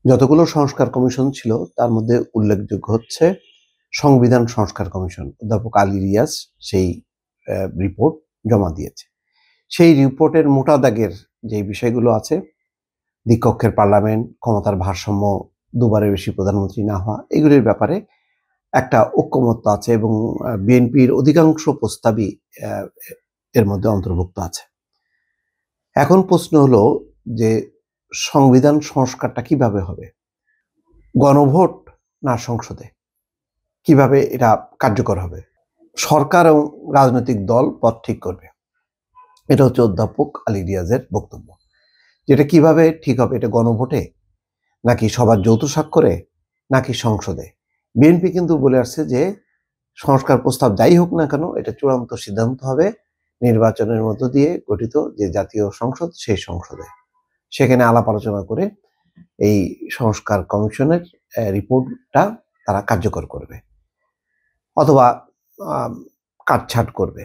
যতগুলো সংস্কার কমিশন ছিল তার মধ্যে উল্লেখযোগ্য হচ্ছে সংবিধান সংস্কার কমিশন। অধ্যাপক আলী রিয়াজ সেই রিপোর্ট জমা দিয়েছে। সেই রিপোর্টের মোটা দাগের যে বিষয়গুলো আছে, দ্বিকক্ষের পার্লামেন্ট, ক্ষমতার ভারসাম্য, দুবারের বেশি প্রধানমন্ত্রী না হওয়া, এগুলির ব্যাপারে একটা ঐক্যমত্য আছে এবং বিএনপির অধিকাংশ প্রস্তাবই এর মধ্যে অন্তর্ভুক্ত আছে। এখন প্রশ্ন হলো যে সংবিধান সংস্কারটা কিভাবে হবে? গণভোট না সংসদে? কিভাবে এটা কার্যকর হবে? সরকার এবং রাজনৈতিক দল পথ ঠিক করবে। এটা হচ্ছে অধ্যাপক আলী রিয়াজের বক্তব্য। যেটা কিভাবে ঠিক হবে, এটা গণভোটে নাকি সবার যৌথ স্বাক্ষরে নাকি সংসদে? বিএনপি কিন্তু বলে আসছে যে সংস্কার প্রস্তাব যাই হোক না কেন, এটা চূড়ান্ত সিদ্ধান্ত হবে নির্বাচনের মধ্য দিয়ে গঠিত যে জাতীয় সংসদ, সেই সংসদে। সেখানে আলাপ আলোচনা করে এই সংস্কার কমিশনের রিপোর্টটা তারা কার্যকর করবে অথবা কাটছাট করবে।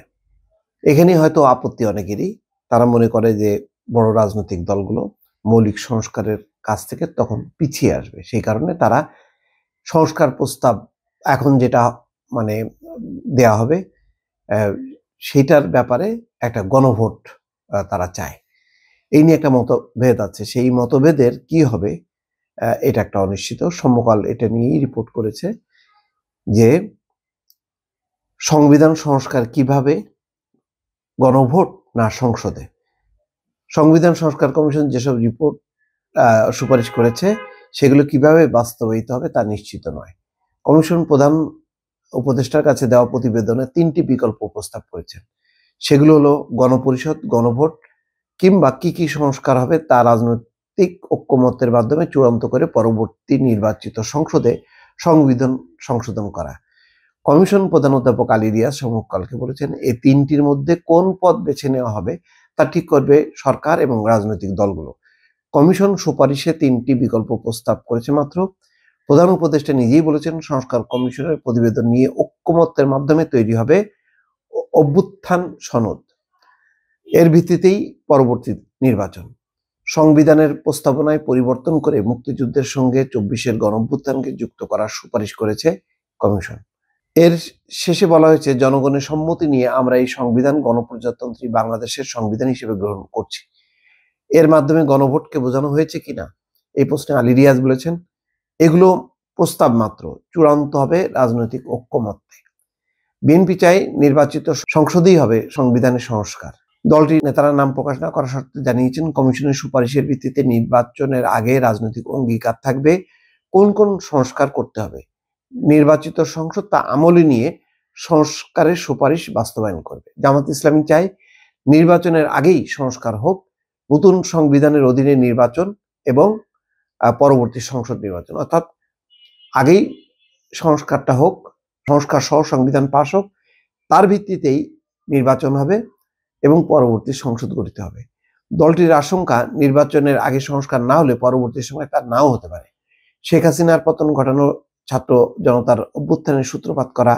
এখানে হয়তো আপত্তি অনেকেরই। তারা মনে করে যে বড় রাজনৈতিক দলগুলো মৌলিক সংস্কারের কাছ থেকে তখন পিছিয়ে আসবে। সেই কারণে তারা সংস্কার প্রস্তাব এখন যেটা দেয়া হবে সেটার ব্যাপারে একটা গণভোট তারা চায়। এই নিয়ে একটা মতভেদ আছে। সেই মতভেদের কি হবে এটা একটা অনিশ্চিত। সমকাল এটা নিয়েই রিপোর্ট করেছে যে সংবিধান সংস্কার কিভাবে, গণভোট না সংসদে? সংবিধান সংস্কার কমিশন যেসব রিপোর্ট সুপারিশ করেছে সেগুলো কিভাবে বাস্তবায়িত হবে তা নিশ্চিত নয়। কমিশন প্রধান উপদেষ্টার কাছে দেওয়া প্রতিবেদনে 3টি বিকল্প প্রস্তাব করেছেন। সেগুলো হলো গণপরিষদ, গণভোট কিংবা কি সংস্কার হবে তা রাজনৈতিক ঐক্যমত্যের মাধ্যমে চূড়ান্ত করে পরবর্তী নির্বাচিত সংসদে সংবিধান সংশোধন করা। কমিশন প্রধান অধ্যাপক আলী রিয়াজ সমকালকে বলেছেন, এই 3টির মধ্যে কোন পথ বেছে নেওয়া হবে তা ঠিক করবে সরকার এবং রাজনৈতিক দলগুলো। কমিশন সুপারিশে 3টি বিকল্প প্রস্তাব করেছে মাত্র। প্রধান উপদেষ্টা নিজেই বলেছেন, সংস্কার কমিশনের প্রতিবেদন নিয়ে ঐক্যমত্যের মাধ্যমে তৈরি হবে অভ্যুত্থান সনদ। এর ভিত্তিতেই পরবর্তী নির্বাচন। সংবিধানের প্রস্তাবনায় পরিবর্তন করে মুক্তিযুদ্ধের সঙ্গে 24-এর গণঅভ্যুত্থানকে যুক্ত করার সুপারিশ করেছে কমিশন। এর শেষে বলা হয়েছে, জনগণের সম্মতি নিয়ে আমরা এই সংবিধান গণপ্রজাতন্ত্রী বাংলাদেশের সংবিধান হিসেবে গ্রহণ করছি। এর মাধ্যমে গণভোটকে বোঝানো হয়েছে কিনা এই প্রশ্নে আলী রিয়াজ বলেছেন, এগুলো প্রস্তাব মাত্র, চূড়ান্ত হবে রাজনৈতিক ঐক্যমত্যে। বিএনপি চাই নির্বাচিত সংসদেই হবে সংবিধানের সংস্কার। দলটির নেতারা নাম প্রকাশ না করার শর্তে জানিয়েছেন, কমিশনের সুপারিশের ভিত্তিতে নির্বাচনের আগে রাজনৈতিক অঙ্গীকার থাকবে কোন সংস্কার করতে হবে। নির্বাচিত সংসদ তা আমলে নিয়ে সংস্কারের সুপারিশ বাস্তবায়ন করবে। জামাত ইসলামী চায় নির্বাচনের আগেই সংস্কার হোক, নতুন সংবিধানের অধীনে নির্বাচন এবং পরবর্তী সংসদ নির্বাচন, অর্থাৎ আগেই সংস্কারটা হোক, সংস্কার সহ সংবিধান পাশ হোক, তার ভিত্তিতেই নির্বাচন হবে এবং পরবর্তী সংসদ গঠিত হবে। দলটির আশঙ্কা, নির্বাচনের আগে সংস্কার না হলে পরবর্তী সময় তা নাও হতে পারে। শেখ হাসিনার পতন ঘটানো, ছাত্র জনতার অভ্যুত্থানের সূত্রপাত করা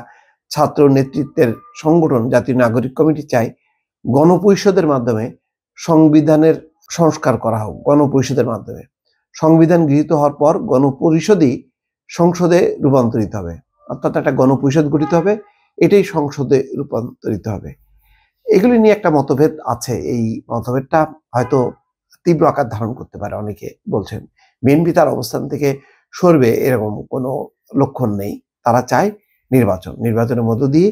ছাত্র নেতৃত্বের সংগঠন জাতীয় নাগরিক কমিটি চায় গণপরিষদের মাধ্যমে সংবিধানের সংস্কার করা হোক। গণপরিষদের মাধ্যমে সংবিধান গৃহীত হওয়ার পর গণপরিষদই সংসদে রূপান্তরিত হবে, অর্থাৎ একটা গণপরিষদ গঠিত হবে, এটাই সংসদে রূপান্তরিত হবে। এগুলি নিয়ে একটা মতভেদ আছে। এই মতভেদটা হয়তো তীব্র আকার ধারণ করতে পারে। অনেকে বলছেন বিএনপি তার অবস্থান থেকে সরবে, এরকম কোনো লক্ষণ নেই। তারা চায় নির্বাচনের মধ্য দিয়ে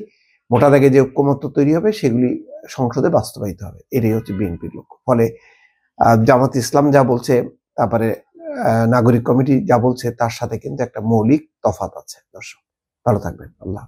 মোটা দাগে যে ঐক্যমত্য তৈরি হবে সেগুলি সংসদে বাস্তবায়িত হবে। এটাই হচ্ছে বিএনপির লক্ষ্য। ফলে জামাত ইসলাম যা বলছে, তারপরে নাগরিক কমিটি যা বলছে, তার সাথে কিন্তু একটা মৌলিক তফাৎ আছে। দর্শক ভালো থাকবেন। আল্লাহ।